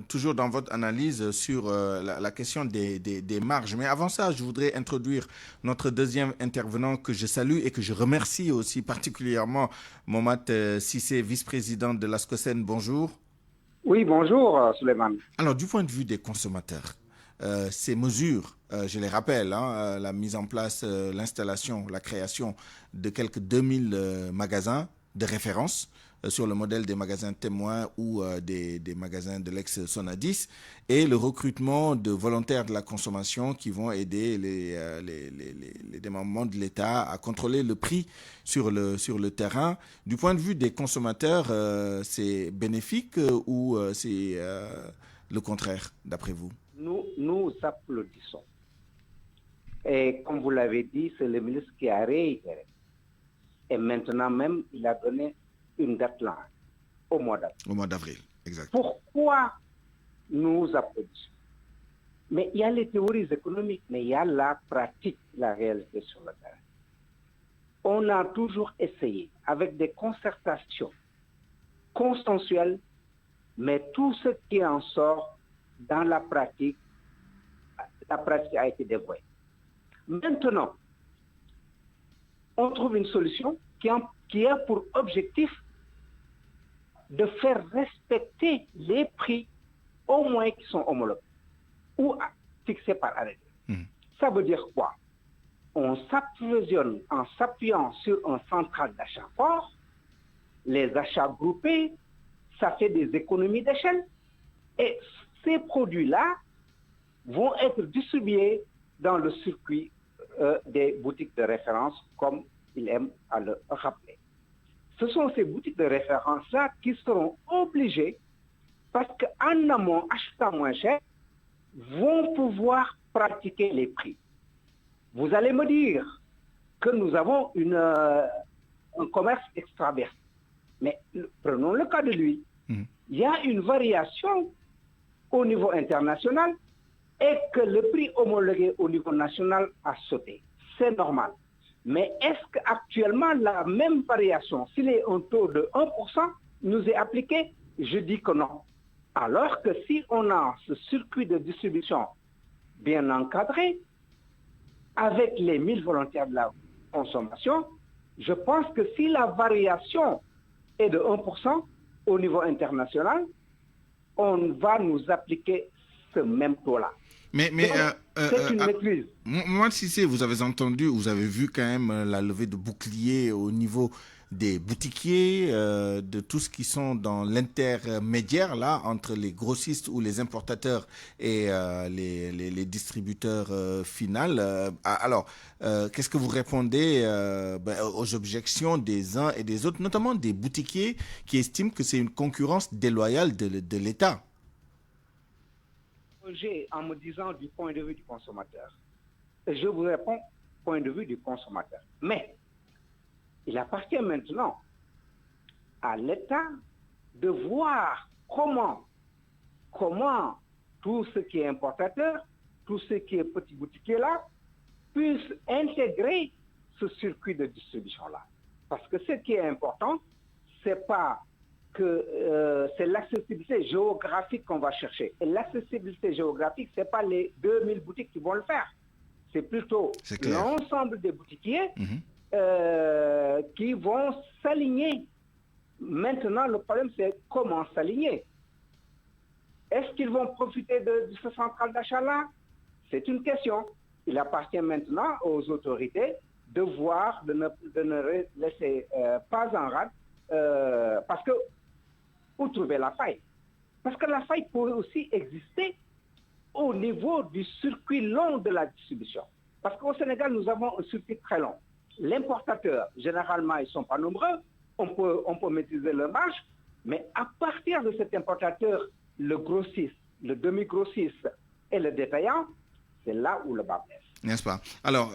toujours dans votre analyse, sur la question des marges. Mais avant ça, je voudrais introduire notre deuxième intervenant que je salue et que je remercie aussi particulièrement, Mohamed Cissé, vice-président de l'ASCOSEN. Bonjour. Oui, bonjour, Souleymane. Alors, du point de vue des consommateurs, ces mesures, je les rappelle, la mise en place, l'installation, la création de quelques 2000 magasins de référence sur le modèle des magasins témoins ou des magasins de l'ex-Sonadis, et le recrutement de volontaires de la consommation qui vont aider les démembrements de l'État à contrôler le prix sur le terrain. Du point de vue des consommateurs, c'est bénéfique ou c'est le contraire, d'après vous? Nous applaudissons. Et comme vous l'avez dit, c'est le ministre qui a réitéré. Et maintenant même, il a donné une date là, au mois d'avril. Au mois d'avril, exact. Pourquoi nous applaudissons? Mais il y a les théories économiques, mais il y a la pratique, la réalité sur le terrain. On a toujours essayé, avec des concertations consensuelles, mais tout ce qui en sort dans la pratique a été dévoyée. Maintenant, on trouve une solution qui a pour objectif de faire respecter les prix au moins qui sont homologués ou fixés par arrêté. Ça veut dire quoi? On s'approvisionne en s'appuyant sur un central d'achat fort, les achats groupés, ça fait des économies d'échelle, et ces produits-là vont être distribués dans le circuit des boutiques de référence, comme il aime à le rappeler. Ce sont ces boutiques de référence-là qui seront obligées, parce qu'en amont, achetant moins cher, vont pouvoir pratiquer les prix. Vous allez me dire que nous avons un commerce extraverti. Mais prenons le cas de lui. Il y a une variation au niveau international et que le prix homologué au niveau national a sauté. C'est normal. Mais est-ce qu'actuellement, la même variation, s'il est un taux de 1%, nous est appliqué? Je dis que non. Alors que si on a ce circuit de distribution bien encadré, avec les 1000 volontaires de la consommation, je pense que si la variation est de 1% au niveau international, on va nous appliquer ce même taux-là. Mais c'est une maîtrise. Moi, Cissé, vous avez entendu, vous avez vu quand même la levée de boucliers au niveau des boutiquiers, de tous ceux qui sont dans l'intermédiaire là entre les grossistes ou les importateurs et les distributeurs finaux. Alors, qu'est-ce que vous répondez aux objections des uns et des autres, notamment des boutiquiers qui estiment que c'est une concurrence déloyale de l'État? En me disant du point de vue du consommateur. Et je vous réponds point de vue du consommateur. Mais il appartient maintenant à l'État de voir comment tout ce qui est importateur, tout ce qui est petit boutiquier là, puisse intégrer ce circuit de distribution là. Parce que ce qui est important, c'est pas que c'est l'accessibilité géographique qu'on va chercher. Et l'accessibilité géographique, ce n'est pas les 2000 boutiques qui vont le faire. C'est plutôt l'ensemble des boutiquiers qui vont s'aligner. Maintenant, le problème, c'est comment s'aligner. Est-ce qu'ils vont profiter de ce central d'achat-là? C'est une question. Il appartient maintenant aux autorités de voir, de ne laisser pas en rade, parce que où trouver la faille? Parce que la faille pourrait aussi exister au niveau du circuit long de la distribution. Parce qu'au Sénégal, nous avons un circuit très long. L'importateur, généralement, ils ne sont pas nombreux. On peut maîtriser leur marge. Mais à partir de cet importateur le grossiste, le demi-grossiste et le détaillant, c'est là où le bas blesse. N'est-ce pas? Alors,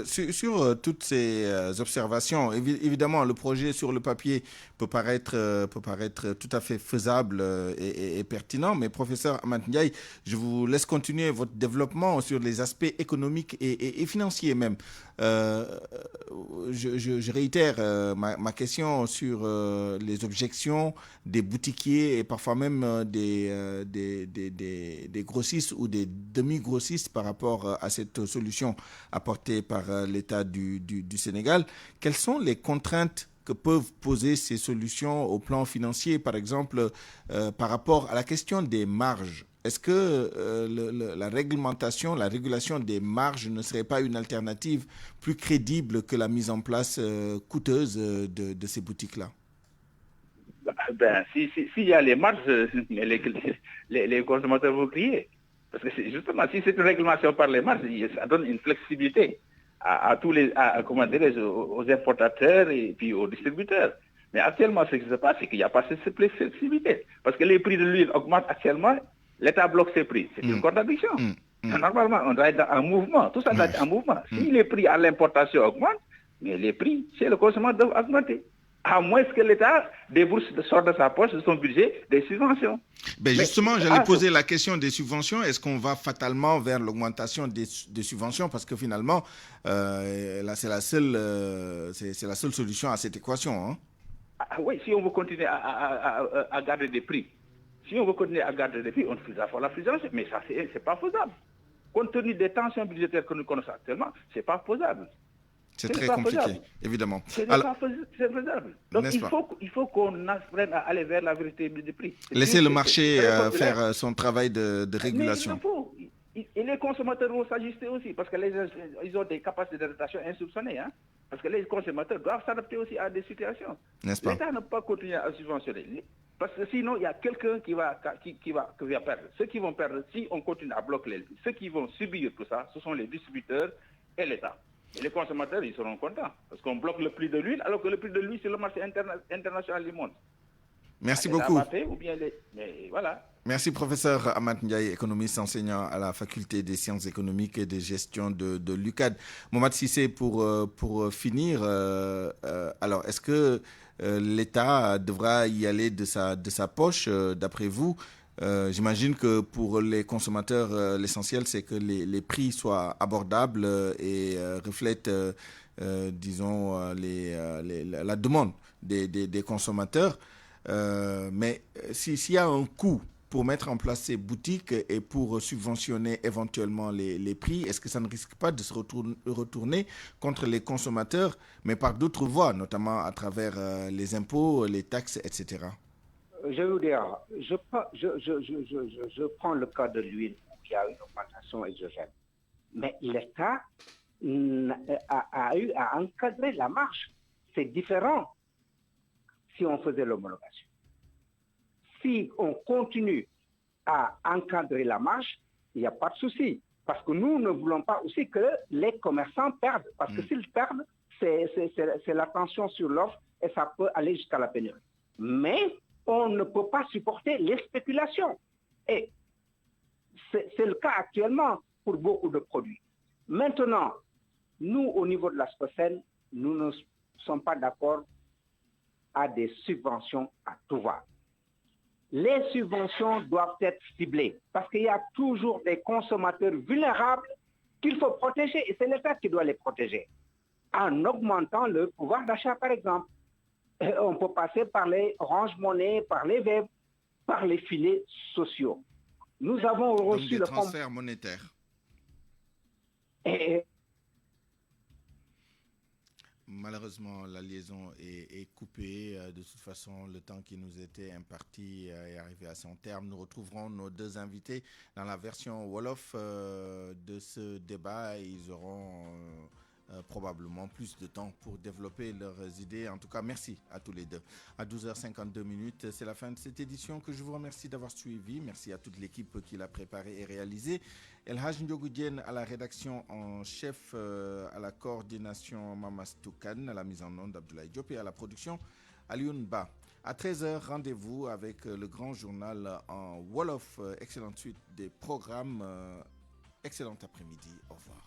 sur toutes ces observations, évidemment, le projet sur le papier peut paraître tout à fait faisable et pertinent, mais professeur Amath Ndiaye, je vous laisse continuer votre développement sur les aspects économiques et financiers même. Je réitère ma question sur les objections des boutiquiers et parfois même des grossistes ou des demi-grossistes par rapport à cette solution apportée par l'État du Sénégal. Quelles sont les contraintes que peuvent poser ces solutions au plan financier, par exemple, par rapport à la question des marges? Est-ce que la réglementation, la régulation des marges ne serait pas une alternative plus crédible que la mise en place coûteuse de ces boutiques-là? S'il y a les marges, les consommateurs vont crier. Parce que justement, si c'est une réglementation par les marges, ça donne une flexibilité à tous aux importateurs et puis aux distributeurs. Mais actuellement, ce qui se passe, c'est qu'il n'y a pas cette flexibilité. Parce que les prix de l'huile augmentent actuellement, l'État bloque ses prix. C'est une contradiction. Normalement, on doit être en mouvement. Tout ça doit être en mouvement. Si les prix à l'importation augmentent, mais les prix chez le consommateur doivent augmenter. À moins que l'État débourse sort de sa poche, de son budget, des subventions. Ben justement, j'allais poser la question des subventions. Est-ce qu'on va fatalement vers l'augmentation des subventions? Parce que finalement, là, c'est la seule solution à cette équation. Hein? Oui, si on veut continuer à garder des prix. Si on veut continuer à garder des prix, on faisait la subvention, mais ça, c'est pas faisable. Compte tenu des tensions budgétaires que nous connaissons actuellement, c'est pas faisable. C'est très compliqué, évidemment. C'est faisable. Donc il faut qu'on apprenne à aller vers la vérité des prix. Laissez le marché faire son travail de régulation. Mais il faut. Et les consommateurs vont s'ajuster aussi, parce qu'ils ont des capacités d'adaptation insoupçonnées. Hein? Parce que les consommateurs doivent s'adapter aussi à des situations. N'est-ce pas? L'État ne peut pas continuer à subventionner. Parce que sinon, il y a quelqu'un qui va perdre. Ceux qui vont perdre, si on continue à bloquer les prix, ceux qui vont subir tout ça, ce sont les distributeurs et l'État. Et les consommateurs, ils seront contents, parce qu'on bloque le prix de l'huile, alors que le prix de l'huile sur le marché international du monde. Merci beaucoup. Mais voilà. Merci, professeur Amath Ndiaye, économiste enseignant à la faculté des sciences économiques et de gestion de l'UCAD. Mohamed Cissé, pour finir, alors, est-ce que l'État devra y aller de sa poche, d'après vous? J'imagine que pour les consommateurs, l'essentiel, c'est que les prix soient abordables et reflètent, disons, la demande des consommateurs. Mais s'il y a un coût pour mettre en place ces boutiques et pour subventionner éventuellement les prix, est-ce que ça ne risque pas de se retourner contre les consommateurs, mais par d'autres voies, notamment à travers les impôts, les taxes, etc.? Je vais vous dire, je prends le cas de l'huile où il y a une augmentation exogène. Mais l'État a eu à encadrer la marge. C'est différent si on faisait l'homologation. Si on continue à encadrer la marge, il n'y a pas de souci. Parce que nous ne voulons pas aussi que les commerçants perdent. Parce que s'ils perdent, c'est la tension sur l'offre et ça peut aller jusqu'à la pénurie. Mais on ne peut pas supporter les spéculations. Et c'est le cas actuellement pour beaucoup de produits. Maintenant, nous, au niveau de la SCOSEN, nous ne sommes pas d'accord à des subventions à tout va. Les subventions doivent être ciblées parce qu'il y a toujours des consommateurs vulnérables qu'il faut protéger et c'est l'État qui doit les protéger en augmentant le pouvoir d'achat, par exemple. On peut passer par les Orange-Monnaie, par les web, par les filets sociaux. Nous avons reçu le transfert monétaire. Malheureusement, la liaison est coupée. De toute façon, le temps qui nous était imparti est arrivé à son terme. Nous retrouverons nos deux invités dans la version Wolof de ce débat. Ils auront probablement plus de temps pour développer leurs idées. En tout cas, merci à tous les deux. À 12h52, c'est la fin de cette édition que je vous remercie d'avoir suivi. Merci à toute l'équipe qui l'a préparée et réalisée. El Haj Ndiogoudjen à la rédaction en chef, à la coordination Mamas Toukan, à la mise en onde d'Abdoulaye Diop et à la production Alioune Ba. À 13h, rendez-vous avec le grand journal en Wolof. Excellente suite des programmes. Excellent après-midi. Au revoir.